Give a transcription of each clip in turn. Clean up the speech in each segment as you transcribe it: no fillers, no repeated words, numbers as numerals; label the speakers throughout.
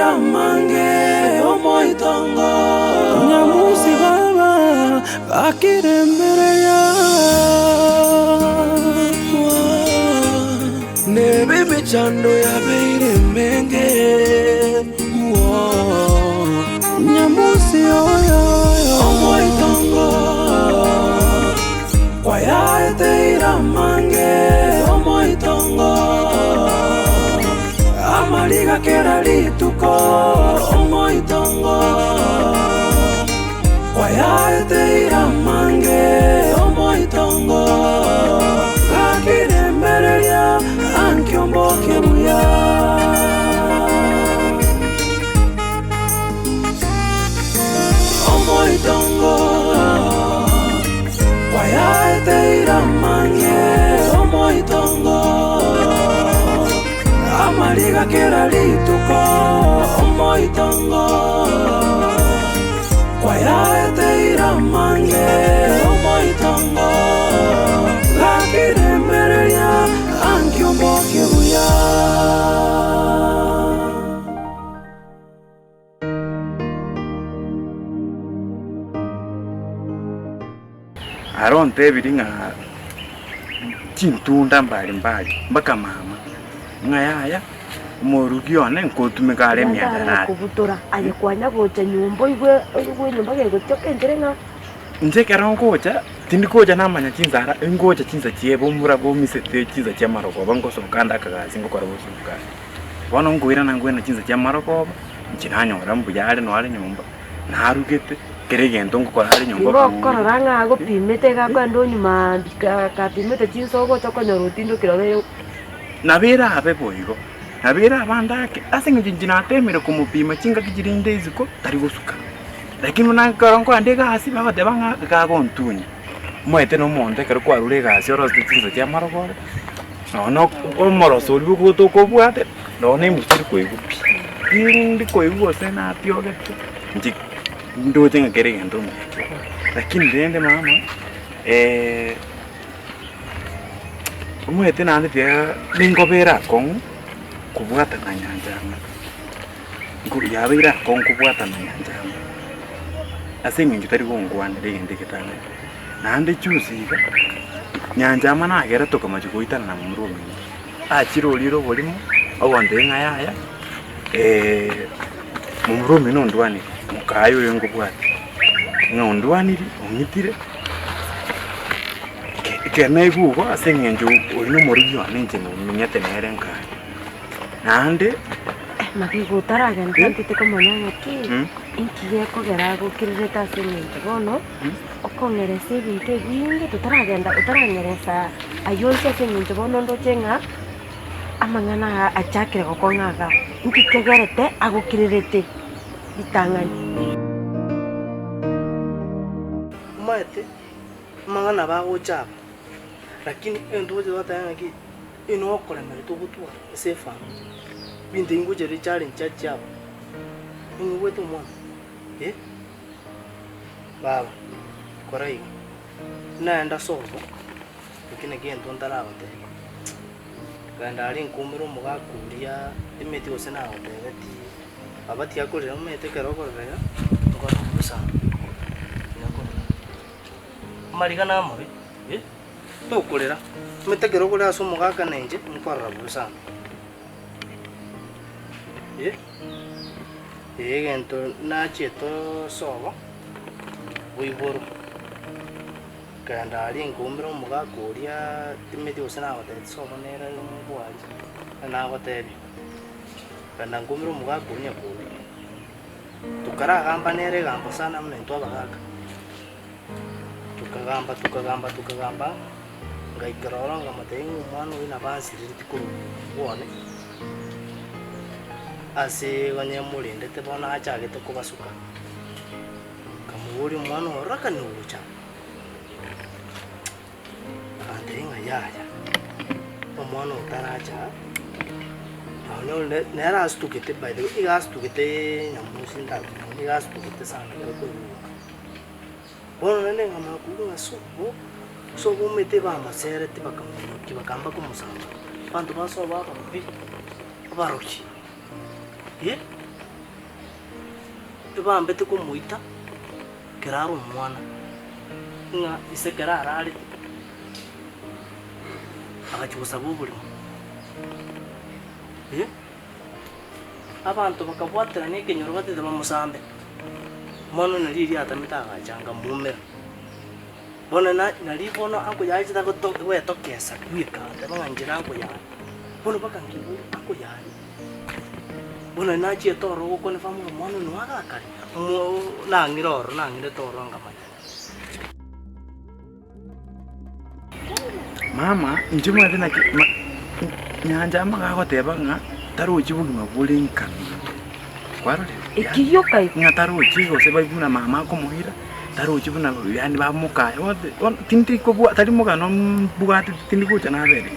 Speaker 1: teira mange omoitongo nyamusi baba bakirembereya nebe mechando ya beire menge nyamusi oyo omoitongo kwaya teira mange omoitongo amaliga kera lituko omoitongo kwaya teira mange omoitongo kakirembereya ankiomboke buya omoitongo kwaya teira mange omoitongo amaliga kera lituko omoitongo kwaya teira mange omoitongo lakirembereya ankiomboke buya
Speaker 2: aronte biringa chintunda mbali mpaka mama ngayaya morugione nkotumikare myadara
Speaker 3: kubutura aye kwanya gocha nyumba igwe nyumba ge gochoke njerenga
Speaker 2: nje karongocha tindikocha namanya chinzara ngocha chinza chiebo murabo misete chinza cha maroko bangoso kanda kagazi ngokora busuka bono ngwira nangwena chinza cha maroko nchinanyora mbuyale no ale nyumba narugete keregento ngokora ale nyumba
Speaker 3: ngokora ranga go pimete ga kwando nyuma ka pimete chinso gocha konyoro tindo kirore
Speaker 2: nabera abe boigo nabera abandake asinga jinjinatemere kumupima chinga kijirinde iziko tari gusuka lakini unakarongo andega hasi baba debanga gagontunya mwete no monde kero kwarure gasi oro tinzo tia marogore no omoroso libugo to kobwate no ne musiri koigupi ndi koigu sena tiogete nji ndo tenga kerenge ndo lakini ndende mama mwete nande tia lingobera kong kubwata na nyanja nguri yabira kong kubwata na nyanja asinga njutari gongwana ndege kitana nande chusiga nyanja mana agera toka majikuitana na murumi achiro liro bolimo awande ngayaya mumurumi no ndwani mukayo yengo bwati ngondwaniri ongitire kene gugo asinga nju olino murugyo anenje no minyate nerenka nande
Speaker 3: makigo taraga ntantite komanya ki inkiye kogera gukirita semente bono okongeresa ebintu ebingi tutaragenda utarangeresa ayonse semente bono ndochenga amangana achakire gokongaga nkikegerete agukirite bitangani
Speaker 4: maete mangana bagocha lakini endoje watanga ki inokora merito gutwa sefa bindi nguje ri challenge chacha ingwe tu mwana baba korai naenda sobo lakini gento ndaragote ganda ari nkumiro mugakuria imeti osena otebeti abati akorera mete kerokorera ngora busa nakora mariga namore to korera mete kerokorera so mugaka nenje nkora busa gento nacheto sobo uiboro kanda ari nkumiro mugakuria imeti osena otebeti sobo nera ngwari na goteri kanda nkumiro mugakuria kuri tukara gamba nere gamba sana mne ntwa bagaka tukagamba ngaikarora ngamatengu mwana wina bansiri tikuru wone ase ganye mulinde te bona achagete kubasuka kamuri mwana oraka ni ucha andenga yaya omwana utaracha no nera astukete by the way igastukete nyamusi ndaga igastukete sana ko bono nene ngama kuga so mete ba masere te bakamba kumusanga bantu baso baba bi baroki ibambete kumuita kiraro mwana nga ise kirara ari akachusa bubuli abantu bakabwatira n'ikinyoro batete bamusambe mono naliri atamita agachanga mumera bona nalibono anko yaita wetokesa kwikanda banganjira anko ya bono bakangibu anko ya bona nachi toro gukone famu mono nwagakari nangire toro ngamanya
Speaker 2: mama njuma tena nyanja magagoteba nga taruchi bugima bulinka kwarole
Speaker 3: ikiyoka
Speaker 2: nga taruchi gose baibuna mama ko muhira taruchi buna yani bamuka tinti ko bua tali muka no bugati tinti ko chana bere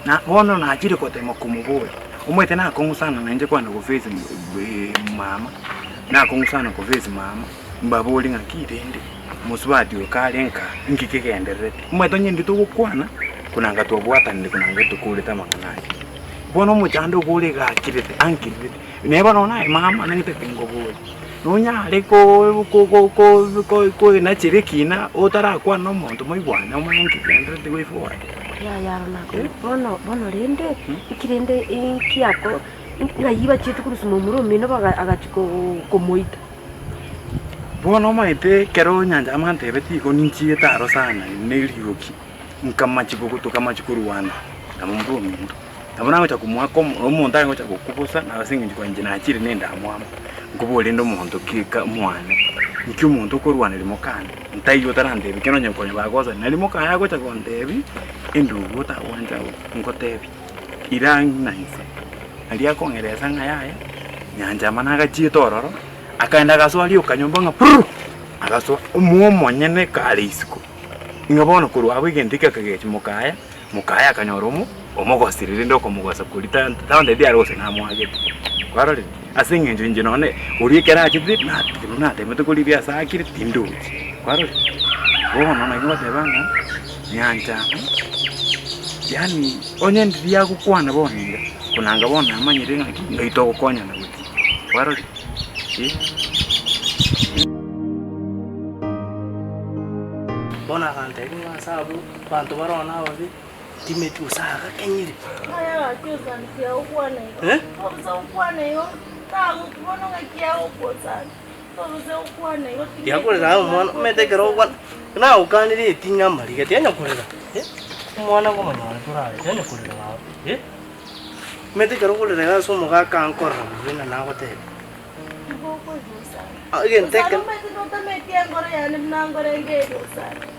Speaker 2: na bono na chiri ko temo kumubule umwete na kongusana na nje kwana ko face mama na kongusana ko face mama mbabuli nga kirende musubati ukalenka ngikekenderete umwete nyindi to kwana kunanga to bwata ndi kunanga to kuleta makanaye bono muchando kule ga kirete ankirete neba nona mama nangite pingobule nunyale ko na chirekina otara kwa no muntu moibwana omanki kendete go ifo
Speaker 3: ya nako bono rende ikirende ikiako ngayiba chetu kurusuma murume no baga agachiko komoita
Speaker 2: bono maite kero nyanja amante beti ko ninchi etaro sana neliyoki nkamachiko kutokamachikuru wana namumbu muntu Tabona cha kumwako omuntu ari cha kukubusa nabasingi kwa njina akiri nenda amwama ngubole ndo muntu kika mwana iki umuntu ko rwana limo kandi ntayo tarande bikeno nyankonye bagoza nalimo kaya ko cha kondebi indugo ta wanja ngotebi irang naise ali akongereza ngayaya nyanja managa chitororo akaenda gaswali ukanyomba nga agaso umuomo nyene kalisiko ngabona ko rwabo igendika kagechi mukaya kanyoromo omogosirire ndo komugosa kulita tawande dia rose na mwagete kwarole asinge njinje none urikera chiti na temete kulibia sakiri tinduji kwarole bona na ngwa tebanga nyanja yani onye ndiya kukwana boninga kunanga bona amanyire ngaki ngito kukonya na kuti kwarole
Speaker 4: bona kante nga sabu bantu barona babi timeti usaga kenyiri
Speaker 5: aya kyoza ntia ukwana yo obuza ukwana yo tangu kubono ngakia ukosana obuza ukwana yo
Speaker 4: yakolera umwana metekero ukwana na ukanire tinyama ligati yanyakolera umwana ko manyana turare yanyakolera bawo metekero kolera gaso muga kankora bina nagote
Speaker 5: ngoko josa
Speaker 4: again take
Speaker 5: no tameti angora yana nangora ngedo sana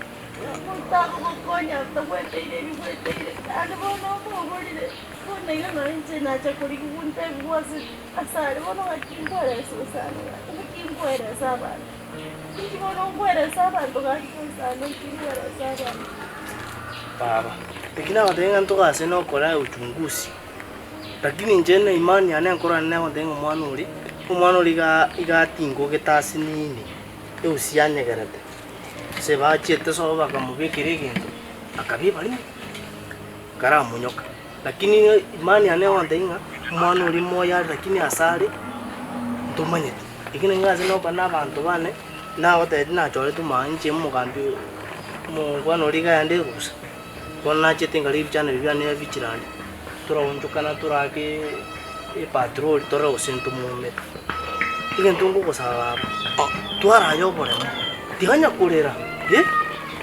Speaker 5: Muntaka kukonya takwetire bikwetire ande bono mubulire bona yana nje nacha kuri kunte bwase asare bono akimbora sosana akimbora sabana kibono ngwera sabana tukasosana kimbora sabana
Speaker 4: baba tekina watenga ntokase no kora uchunguzi lakini nje na imani ane nkora nne watenga umwana uri igatingo getasi nini eusianye garate se va chete so bakamubikira ikintu akabiba rimwe karamunyoka lakini imani ane wandenga umwana uri moya lakini asari ntumanyete ikine ngaze no bana abantu bane naho tete nachore tumanje mugambi mungwana uri gande gusa kona chete ngali bichana bibyane bichirande turawunjukana turake patrol tora usintu mume ikintu ngukosaba twarayo bore tihanya kulera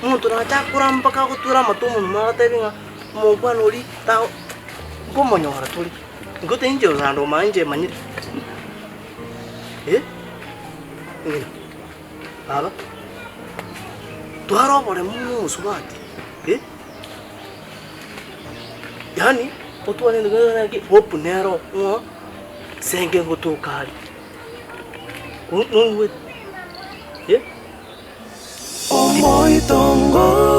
Speaker 4: muntu nachakura mpaka kutura matumu magatebinga mungwana uri ta ngomonyora turi ngote inje uzando manje manyire ngina baba twaro bore mu subati yani otwane ngana ki opunero senge ngotukali
Speaker 1: Omoitongo